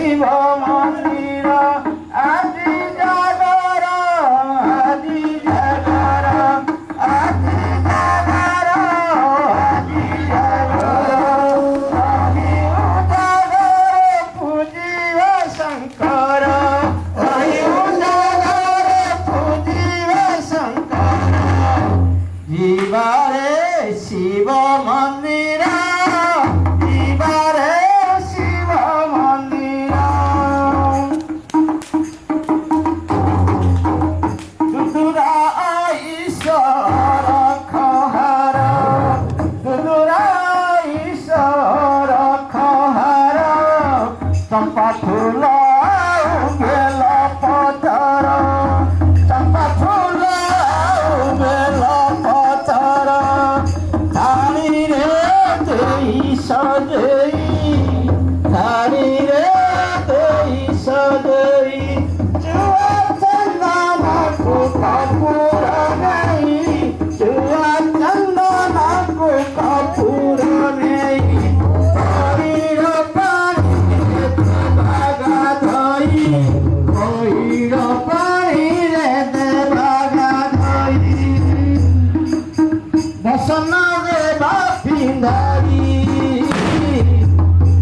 শিব মন্দির আজি জাগর আজি জাগর আজি জাগর আজি জাগর রহি উজাগর পূজিব শঙ্কর রহি উজাগর পূজিব শঙ্কর জীবারে শিব মন্দির জীবারে শিব মন্দির দুদুরা ঈশ্বর খহার দুদুরা ঈশ্বর খহার চম্পা ফুল বেল পতর চম্পা ফুল বেল পতর ধানি রে দেই সজই ধানি রে দেই সজই চুয়া চন্দনকু কপুর নেই চুয়া চন্দনকু কপুর নেই হরির পানিরে বাগা ধই হরির পানিরে বাগা ধই বসন দেবা পিন্ধারি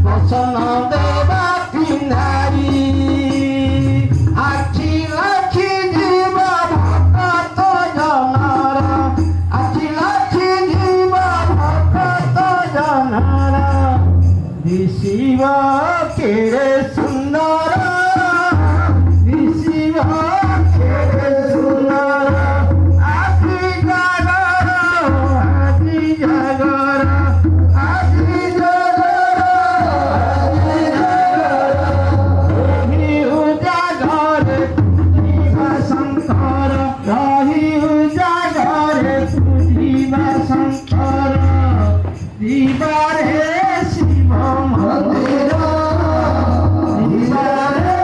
বসন দেবা পিন্ধারি আখি লাখি জীব ভক্ত জনর আখি লাখি জীব ভক্ত জনর দিশিব কেড়ে সুন্দর দিশিব কেড়ে সুন্দর আজি জাগর আজি জাগর আজি জাগর আজি জাগর রহি উজাগর পূজিব শঙ্কর রহি উজাগর পূজিব শঙ্কর দিবারে শিব মন্দির দিবারে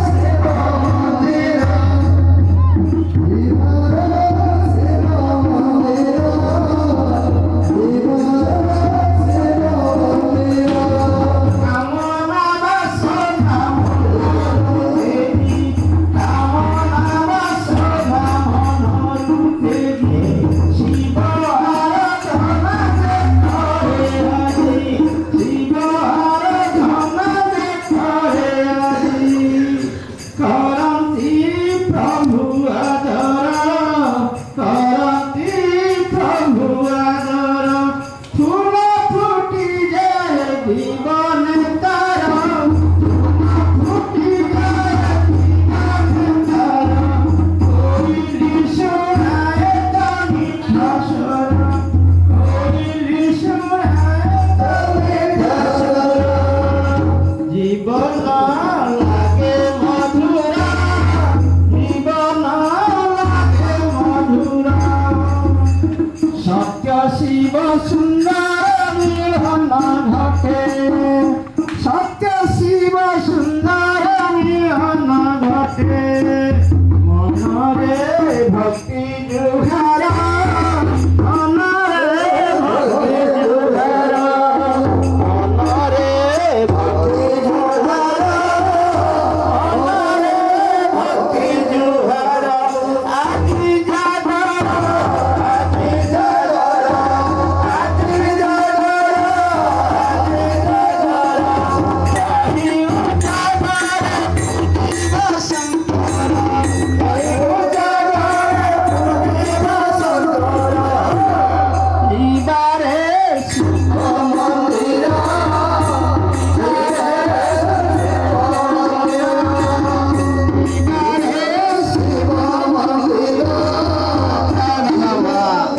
শিব মন্দির কামনা বাসনা মনোরূপেণী কামনা বাসনা মনোরূপেণী শিব আরাধনা করে আজি শিব আরাধনা করে আজি করন্তি প্রভু আদর করন্তি প্রভু আদর ফুল ফুটি যায় জীবন তার ফুটি যায় জীবন তার কইলি শোনায় তানি শাসন কইলি শোনায় তানি শাসন জীবন লাগে মধুরা জীবন লাগে মধুরা সত্য শিব সুন্দর মিলন ঘটে সত্য শিব সুন্দর মিলন ঘটে মনরে ভক্তি জুহার মনরে ভক্তি জুহার মনরে ভক্তি জুহার মনরে ভক্তি জুহার আজি জাগর আজি জাগর আজি জাগর আজি জাগর রহি উজাগর পূজিব শঙ্কর রহি উজাগর পূজিব শঙ্কর দিবারে শিব মন্দির দিবারে শিব মন্দির ধন্যবাদ।